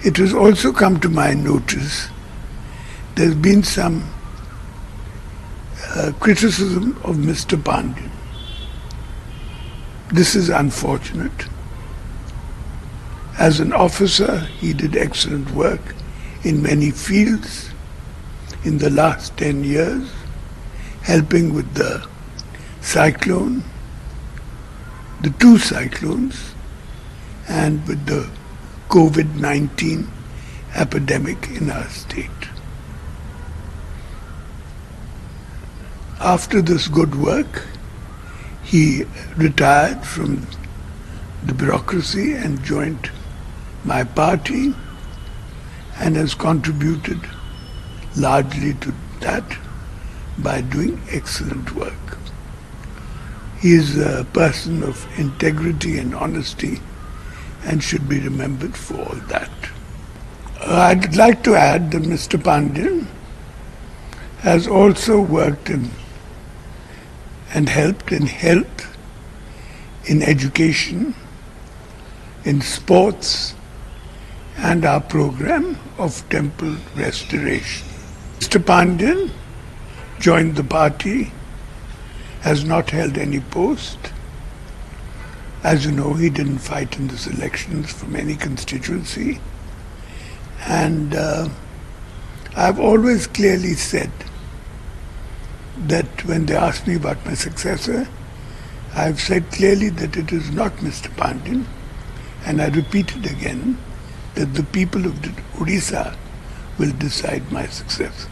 It has also come to my notice there's been some criticism of Mr. Pandian. This is unfortunate. As an officer, he did excellent work in many fields in the last 10 years, helping with the cyclone, the two cyclones, and with the COVID-19 epidemic in our state. After this good work, he retired from the bureaucracy and joined my party and has contributed largely to that by doing excellent work. He is a person of integrity and honesty and should be remembered for all that. I'd like to add that Mr. Pandian has also worked in and helped in health, in education, in sports, and our program of temple restoration. Mr. Pandian joined the party, has not held any post. As you know, he didn't fight in these elections from any constituency. And I've always clearly said that when they asked me about my successor, I've said clearly that it is not Mr. Pandian, and I repeat it again, that the people of Odisha will decide my successor.